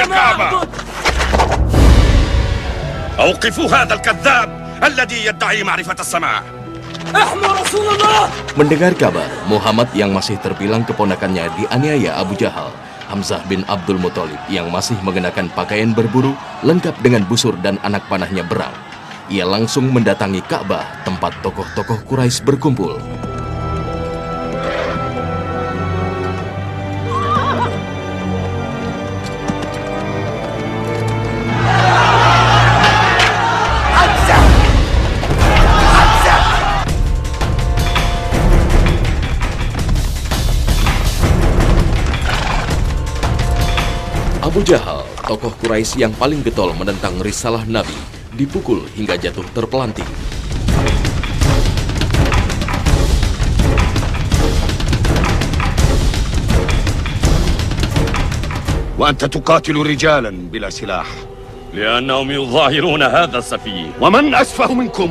الكعبة. أوقفوا هذا الكذاب الذي يدعي معرفة السماء. احموا رسول الله. Mendengar kabar Muhammad yang masih terbilang keponakannya dianiaya Abu Jahal, Hamzah bin Abdul Muthalib yang masih mengenakan pakaian berburu lengkap dengan busur dan anak panahnya berang. Ia langsung mendatangi Ka'bah, tempat tokoh-tokoh Quraisy berkumpul. Abu Jahal, tokoh Quraisy yang paling getol menentang risalah Nabi, dipukul hingga jatuh terpelanting. وأنت تقاتل رجالا بلا سلاح لأنهم يظاهرون هذا السفيه. ومن أسفه منكم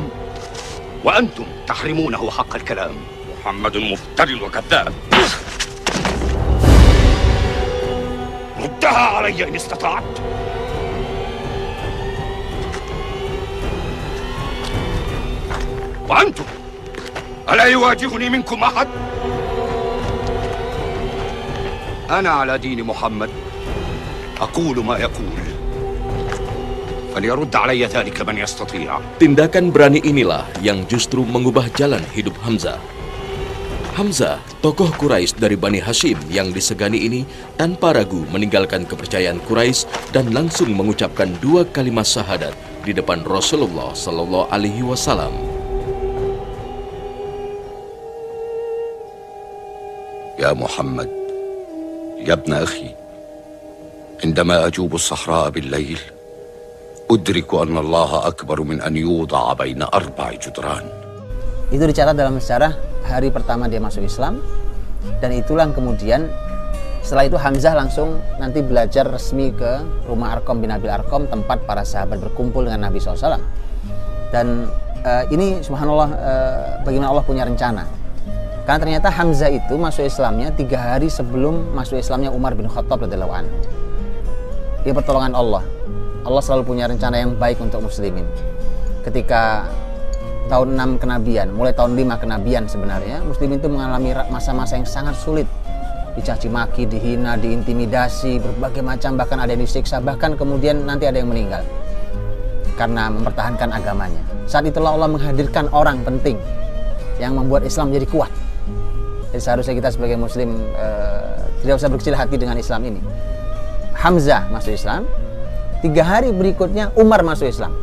وأنتم تحرمونه حق الكلام. محمد مفتر وكذاب. ردها علي إن استطعت. وأنتم ألا يواجهني منكم أحد؟ أنا على دين محمد أقول ما يقول فليرد علي ذلك من يستطيع. Tindakan berani inilah yang justru mengubah jalan hidup Hamzah. Hamzah, tokoh Quraisy dari Bani Hashim yang disegani ini tanpa ragu meninggalkan kepercayaan Quraisy dan langsung mengucapkan 2 kalimat syahadat di depan Rasulullah Sallallahu Alaihi Wasallam. يا محمد يا ابن أخي عندما أجوب الصحراء بالليل أدرك أن الله أكبر من أن يوضع بين 4 جدران. Itu dicatat dalam sejarah hari pertama dia masuk Islam, dan itulah kemudian setelah itu Hamzah langsung nanti belajar resmi ke rumah Arqam bin Abil Arqam, tempat para sahabat berkumpul dengan Nabi SAW. Dan ini subhanallah, bagaimana Allah punya rencana. Karena ternyata Hamzah itu masuk Islamnya 3 hari sebelum masuk Islamnya Umar bin Khattab radhiyallahu anhu. Ini pertolongan Allah. Allah selalu punya rencana yang baik untuk muslimin. Ketika tahun 6 kenabian, mulai tahun 5 kenabian sebenarnya, muslimin itu mengalami masa-masa yang sangat sulit. Dicaci maki, dihina, diintimidasi, berbagai macam, bahkan ada yang disiksa, bahkan kemudian nanti ada yang meninggal karena mempertahankan agamanya. Saat itulah Allah menghadirkan orang penting yang membuat Islam menjadi kuat. Jadi seharusnya kita sebagai muslim tidak usah berkecil hati dengan Islam ini. Hamzah masuk Islam, 3 hari berikutnya Umar masuk Islam.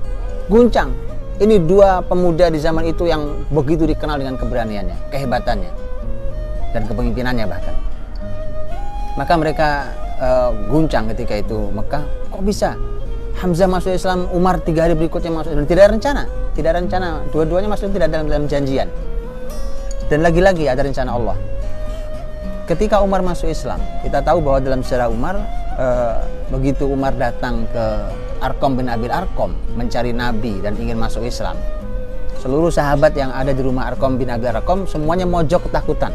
Guncang. Ini 2 pemuda di zaman itu yang begitu dikenal dengan keberaniannya, kehebatannya, dan kepemimpinannya bahkan. Maka mereka guncang ketika itu Mekah. Kok bisa Hamzah masuk Islam, Umar 3 hari berikutnya masuk Islam? Tidak ada rencana. Dua-duanya masuk tidak dalam janjian. Dan lagi-lagi ada rencana Allah. Ketika Umar masuk Islam, kita tahu bahwa dalam sejarah Umar, begitu Umar datang ke Arqam bin Abil Arqam mencari Nabi dan ingin masuk Islam, seluruh sahabat yang ada di rumah Arqam bin Abil Arqam semuanya mojok ketakutan.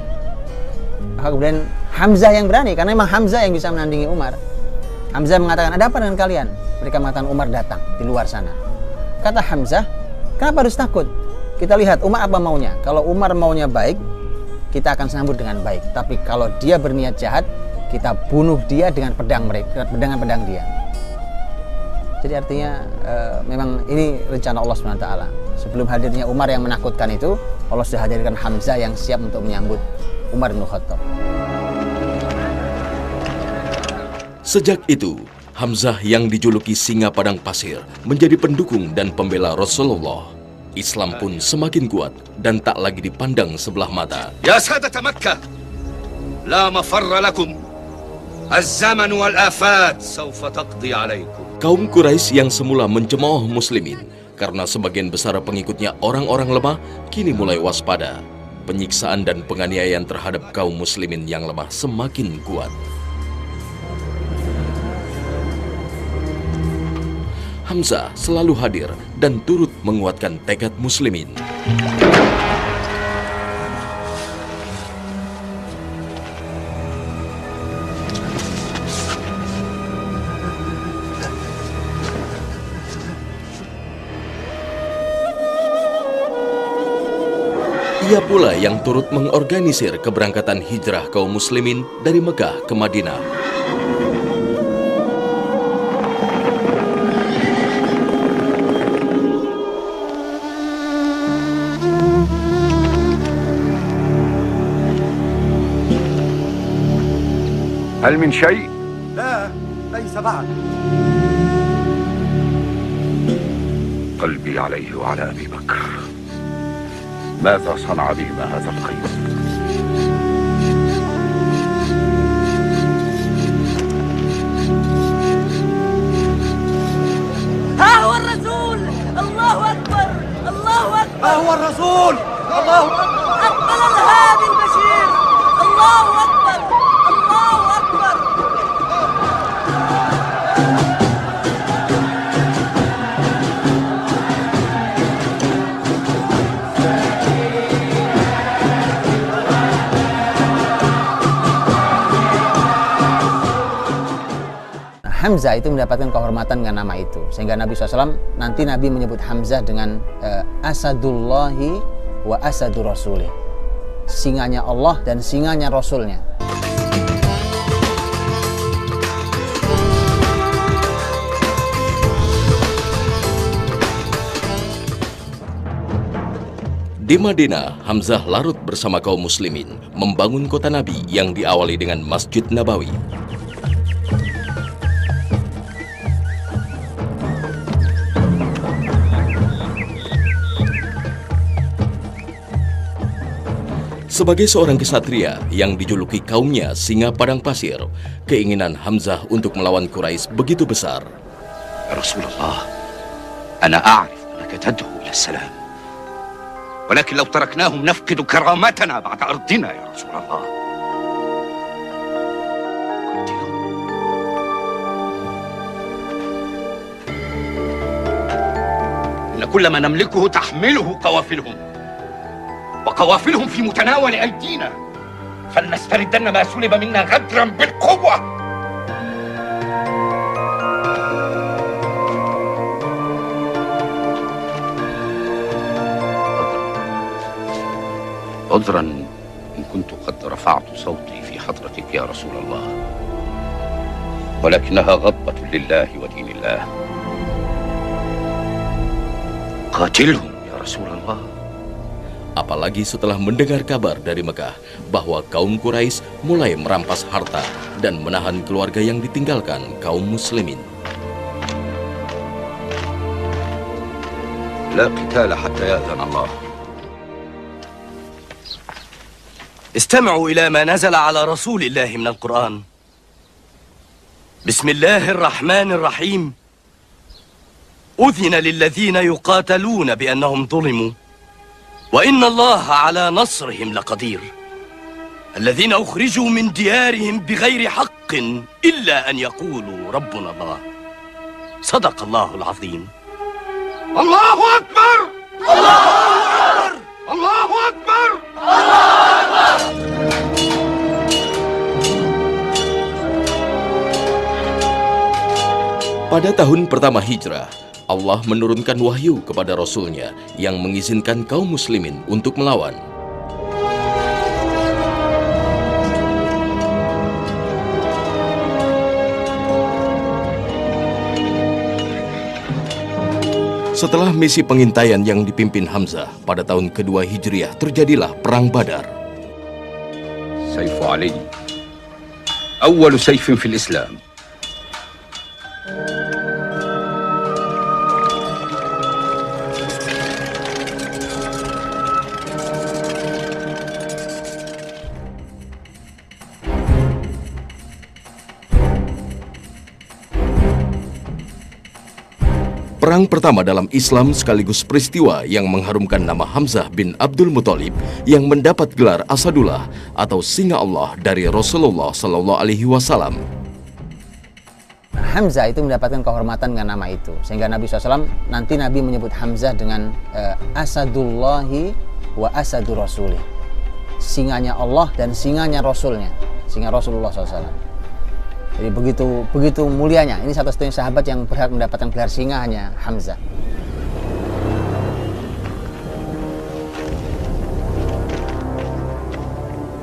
Maka kemudian Hamzah yang berani, karena memang Hamzah yang bisa menandingi Umar. Hamzah mengatakan, ada apa dengan kalian? Mereka mengatakan, Umar datang di luar sana. Kata Hamzah, kenapa harus takut? Kita lihat Umar apa maunya. Kalau Umar maunya baik, kita akan sambut dengan baik. Tapi kalau dia berniat jahat, kita bunuh dia dengan pedang dia. Jadi artinya memang ini rencana Allah SWT. Sebelum hadirnya Umar yang menakutkan itu, Allah sudah hadirkan Hamzah yang siap untuk menyambut Umar bin Khattab. Sejak itu, Hamzah yang dijuluki singa padang pasir menjadi pendukung dan pembela Rasulullah. Islam pun semakin kuat dan tak lagi dipandang sebelah mata. يا سادة مكة لا مفر لكم الزمن والآفات سوف تقضي عليكم. Kaum Quraisy yang semula mencemooh muslimin karena sebagian besar pengikutnya orang-orang lemah, kini mulai waspada. Penyiksaan dan penganiayaan terhadap kaum muslimin yang lemah semakin kuat. Hamzah selalu hadir dan turut menguatkan tekad muslimin. Ia pula yang turut mengorganisir keberangkatan hijrah kaum muslimin dari Mekah ke Madinah. هل من شيء؟ لا ليس بعد. قلبي عليه وعلى أبي بكر. ماذا صنع بهما هذا القيس؟ ها هو الرسول. الله أكبر الله أكبر. ها هو الرسول. الله أكبر. أقبل الهادي البشير. الله أكبر الله أكبر. Hamzah itu mendapatkan kehormatan dengan nama itu, sehingga Nabi SAW nanti Nabi menyebut Hamzah dengan Asadullahi wa Asadu Rasulih, singanya Allah dan singanya Rasulnya. Di Madinah, Hamzah larut bersama kaum muslimin membangun kota Nabi yang diawali dengan Masjid Nabawi. Sebagai seorang kesatria yang dijuluki kaumnya singa padang pasir, keinginan Hamzah untuk melawan Quraisy begitu besar. يا رسول الله، أنا أعرف أنك تدعو إلى السلام، ولكن لو تركناهم نفقد كرامتنا بعد أرضنا يا رسول الله. إن كل ما نملكه تحمله قوافلهم، وقوافلهم في متناول أيدينا، فلنستردن ما سلب منا غدرا بالقوة. عذرا إن كنت قد رفعت صوتي في حضرتك يا رسول الله، ولكنها غضبة لله ودين الله. قاتلهم يا رسول الله. Apalagi setelah mendengar kabar dari Mekah bahwa kaum Quraisy mulai merampas harta dan menahan keluarga yang ditinggalkan kaum muslimin. لا قتال حتى يأذن الله. استمعوا إلى ما نزل على رسول الله من القرآن. بسم الله الرحمن الرحيم. أذن للذين يقاتلون بأنهم ظلموا وإن الله على نصرهم لقدير. الذين أخرجوا من ديارهم بغير حق إلا أن يقولوا ربنا الله. صدق الله العظيم. الله أكبر! الله أكبر! الله أكبر! Pada tahun pertama hijrah, Allah menurunkan wahyu kepada Rasul-Nya yang mengizinkan kaum muslimin untuk melawan. Setelah misi pengintaian yang dipimpin Hamzah pada tahun kedua Hijriah, terjadilah Perang Badar. سيف علي أول سيف في الإسلام. Perang pertama dalam Islam sekaligus peristiwa yang mengharumkan nama Hamzah bin Abdul Muthalib yang mendapat gelar Asadullah atau Singa Allah dari Rasulullah Sallallahu Alaihi Wasallam. Hamzah itu mendapatkan kehormatan dengan nama itu, sehingga Nabi SAW nanti Nabi menyebut Hamzah dengan Asadullahi wa Asadu Rasulih, singanya Allah dan singanya Rasulnya, singa Rasulullah SAW. Jadi begitu mulianya. Ini satu-satunya sahabat yang berhak mendapatkan gelar singa hanya Hamzah.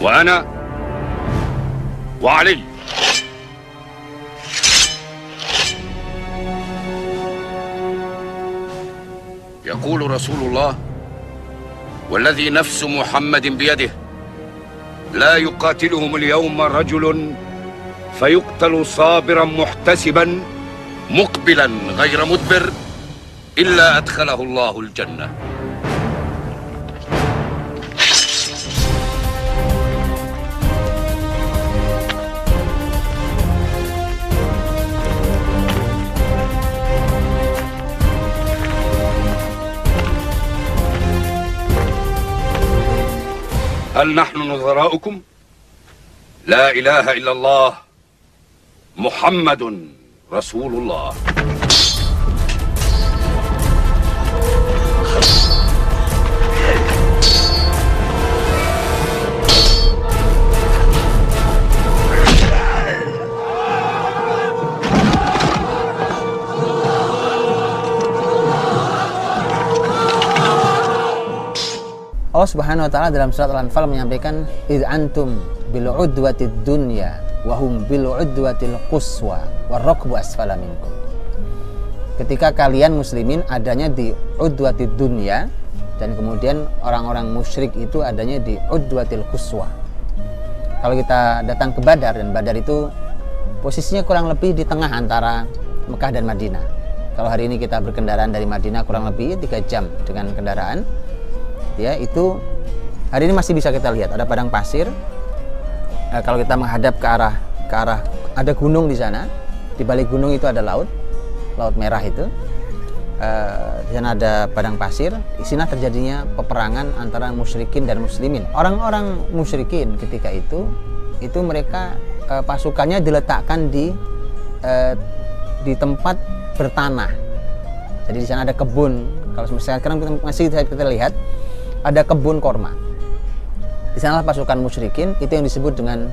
وأنا وعلي. يقول رسول الله والذي نفس محمد بيده لا يقاتلهم اليوم رجل فيقتل صابرا محتسبا مقبلا غير مدبر إلا أدخله الله الجنة. هل نحن نظراؤكم؟ لا إله إلا الله محمد رسول الله. Allah Subhanahu wa taala dalam surat Al-Anfal menyampaikan id antum bil udwatid dunya wa hum bil udwatil quswa warrakbu asfala minkum. Ketika kalian muslimin adanya di udwatid dunya dan kemudian orang-orang musyrik itu adanya di udwatil quswa. Kalau kita datang ke Badar, dan Badar itu posisinya kurang lebih di tengah antara Mekah dan Madinah. Kalau hari ini kita berkendaraan dari Madinah kurang lebih 3 jam dengan kendaraan. Ya, itu hari ini masih bisa kita lihat ada padang pasir. Kalau kita menghadap ke arah ada gunung di sana. Di balik gunung itu ada laut merah itu. Di sana ada padang pasir. Di sana terjadinya peperangan antara musyrikin dan muslimin. Orang-orang musyrikin ketika itu mereka pasukannya diletakkan di tempat bertanah. Jadi di sana ada kebun. Kalau sekarang masih kita lihat ada kebun korma. Di sanalah pasukan musyrikin, itu yang disebut dengan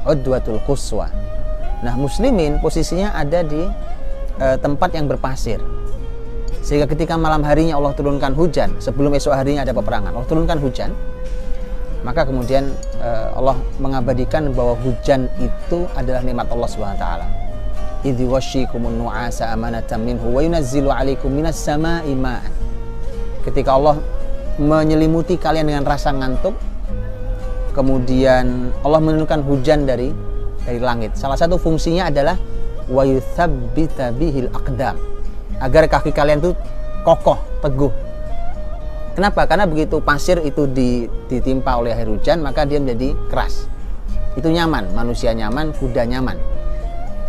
udwatul quswa. Nah, muslimin posisinya ada di tempat yang berpasir. Sehingga ketika malam harinya Allah turunkan hujan, sebelum esok harinya ada peperangan, Allah turunkan hujan. Maka kemudian Allah mengabadikan bahwa hujan itu adalah nikmat Allah Subhanahu wa taala. Idzi wasyikumun nu'asa amanatan minhu wa yunazzilu 'alaikum minas sama'i ma'an. Ketika Allah menyelimuti kalian dengan rasa ngantuk, kemudian Allah menurunkan hujan dari langit. Salah satu fungsinya adalah wa yutsabbita bihil aqdam, agar kaki kalian itu kokoh, teguh. Kenapa? Karena begitu pasir itu ditimpa oleh air hujan, maka dia menjadi keras. Itu nyaman, manusia nyaman, kuda nyaman.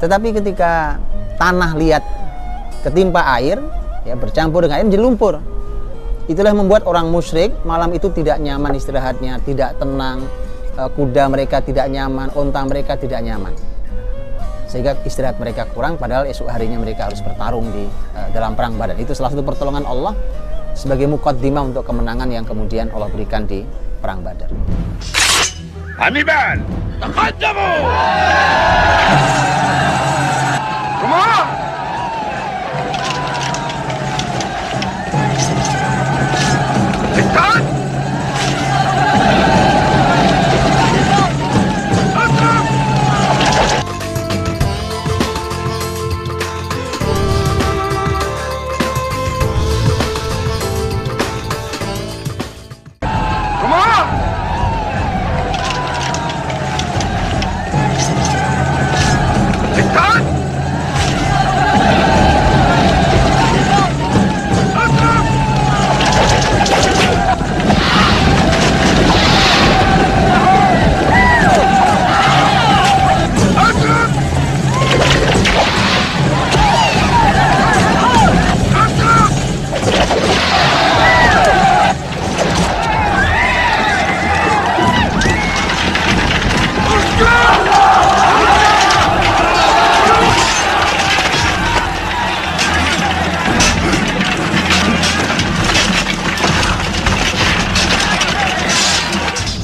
Tetapi ketika tanah liat ketimpa air, ya bercampur dengan air menjadi lumpur. Itulah yang membuat orang musyrik malam itu tidak nyaman istirahatnya, tidak tenang, kuda mereka tidak nyaman, unta mereka tidak nyaman. Sehingga istirahat mereka kurang, padahal esok harinya mereka harus bertarung di dalam perang Badar. Itu salah satu pertolongan Allah sebagai muqaddimah untuk kemenangan yang kemudian Allah berikan di perang Badar. Hannibal, taqaddamu! Come on!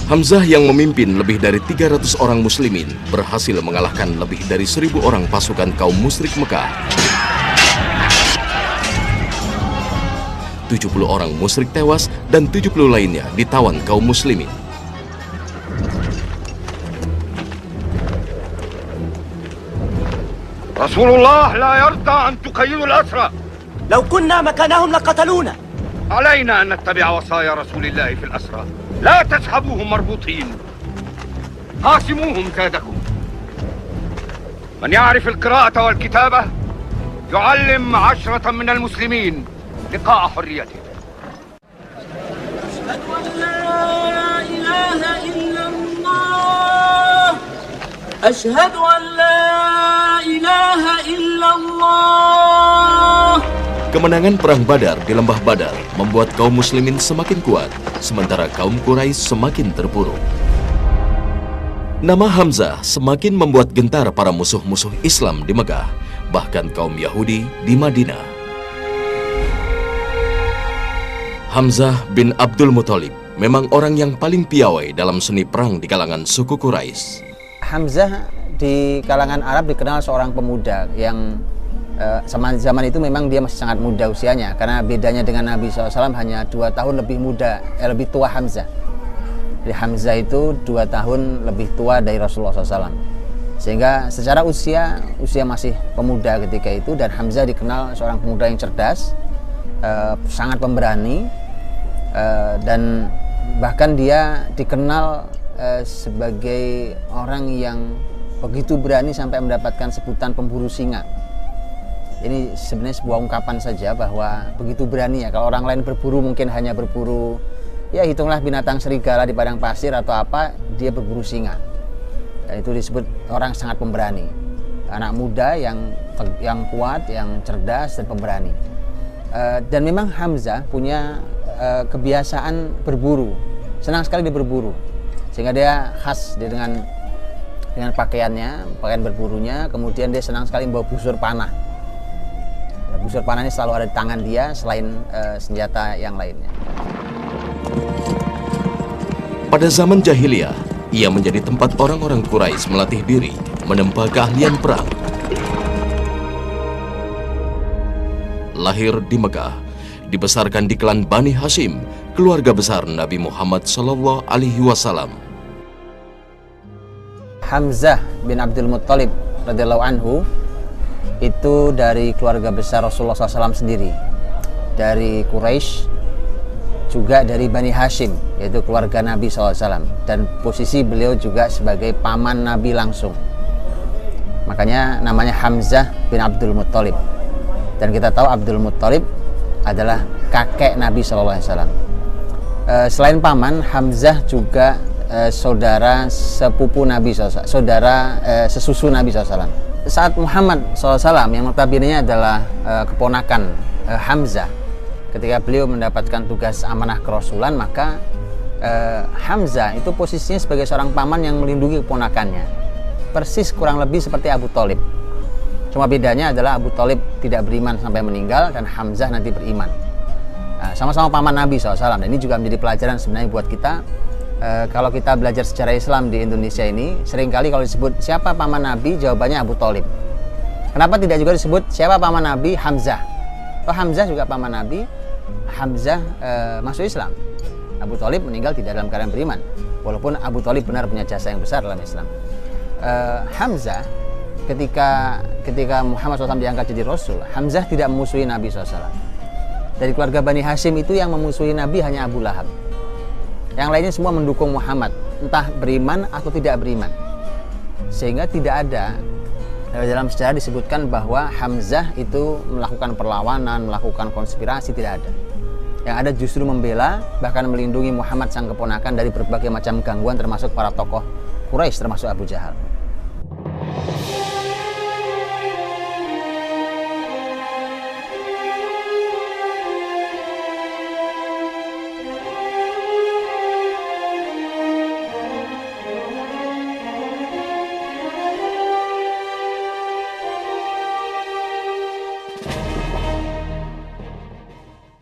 Hamzah yang memimpin lebih dari 300 orang muslimin berhasil mengalahkan lebih dari 1.000 orang pasukan kaum musyrik Mekah. 70 orang musyrik tewas dan 70 lainnya ditawan kaum muslimin. رسول الله لا يرضى أن تقيدوا الأسرى. لو كنا مكانهم لقتلونا. علينا أن نتبع وصايا رسول الله في الأسرى. لا تسحبوهم مربوطين، قاسموهم زادكم. من يعرف القراءة والكتابة يعلم 10 من المسلمين لقاء حريته. أشهد أن لا إله إلا الله. أشهد أن لا إله إلا الله. Kemenangan Perang Badar di Lembah Badar membuat kaum muslimin semakin kuat, sementara kaum Quraisy semakin terpuruk. Nama Hamzah semakin membuat gentar para musuh-musuh Islam di Mekah, bahkan kaum Yahudi di Madinah. Hamzah bin Abdul Muthalib memang orang yang paling piawai dalam seni perang di kalangan suku Quraisy. Hamzah di kalangan Arab dikenal seorang pemuda yang zaman itu memang dia masih sangat muda usianya, karena bedanya dengan Nabi SAW hanya 2 tahun lebih tua Hamzah. Jadi Hamzah itu 2 tahun lebih tua dari Rasulullah SAW, sehingga secara usia masih pemuda ketika itu. Dan Hamzah dikenal seorang pemuda yang cerdas, sangat pemberani, dan bahkan dia dikenal sebagai orang yang begitu berani sampai mendapatkan sebutan pemburu singa. Ini sebenarnya sebuah ungkapan saja bahwa begitu berani ya. Kalau orang lain berburu mungkin hanya berburu, ya hitunglah binatang serigala di padang pasir atau apa, dia berburu singa. Dan itu disebut orang sangat pemberani. Anak muda yang kuat, yang cerdas dan pemberani. Dan memang Hamzah punya kebiasaan berburu. Senang sekali dia berburu. Sehingga dia khas dengan pakaiannya, pakaian berburunya. Kemudian dia senang sekali membawa busur panah. Busur panah ini selalu ada di tangan dia selain senjata yang lainnya. Pada zaman jahiliyah, ia menjadi tempat orang-orang Quraisy melatih diri, menempa keahlian perang. Lahir di Mekah, dibesarkan di klan Bani Hashim, keluarga besar Nabi Muhammad SAW. Hamzah bin Abdul Muthalib radhiyallahu anhu itu dari keluarga besar Rasulullah SAW sendiri, dari Quraisy, juga dari Bani Hashim, yaitu keluarga Nabi SAW, dan posisi beliau juga sebagai paman Nabi langsung. Makanya namanya Hamzah bin Abdul Muthalib. Dan kita tahu Abdul Muthalib adalah kakek Nabi SAW. Selain paman, Hamzah juga saudara sepupu Nabi SAW, saudara sesusu Nabi SAW. Saat Muhammad SAW yang notabene adalah keponakan Hamzah, ketika beliau mendapatkan tugas amanah kerasulan, maka Hamzah itu posisinya sebagai seorang paman yang melindungi keponakannya, persis kurang lebih seperti Abu Thalib. Cuma bedanya adalah Abu Thalib tidak beriman sampai meninggal dan Hamzah nanti beriman. Sama-sama paman Nabi SAW. Dan ini juga menjadi pelajaran sebenarnya buat kita. Kalau kita belajar sejarah Islam di Indonesia ini, seringkali kalau disebut siapa paman Nabi, jawabannya Abu Thalib. Kenapa tidak juga disebut siapa paman Nabi? Hamzah. Oh, Hamzah juga paman Nabi. Hamzah masuk Islam. Abu Thalib meninggal tidak dalam keadaan beriman, walaupun Abu Thalib benar punya jasa yang besar dalam Islam. Hamzah ketika Muhammad SAW diangkat jadi Rasul, Hamzah tidak memusuhi Nabi SAW. Dari keluarga Bani Hashim itu yang memusuhi Nabi hanya Abu Lahab. Yang lainnya semua mendukung Muhammad, entah beriman atau tidak beriman. Sehingga tidak ada dalam sejarah disebutkan bahwa Hamzah itu melakukan perlawanan, melakukan konspirasi, tidak ada. Yang ada justru membela, bahkan melindungi Muhammad sang keponakan dari berbagai macam gangguan, termasuk para tokoh Quraisy, termasuk Abu Jahal.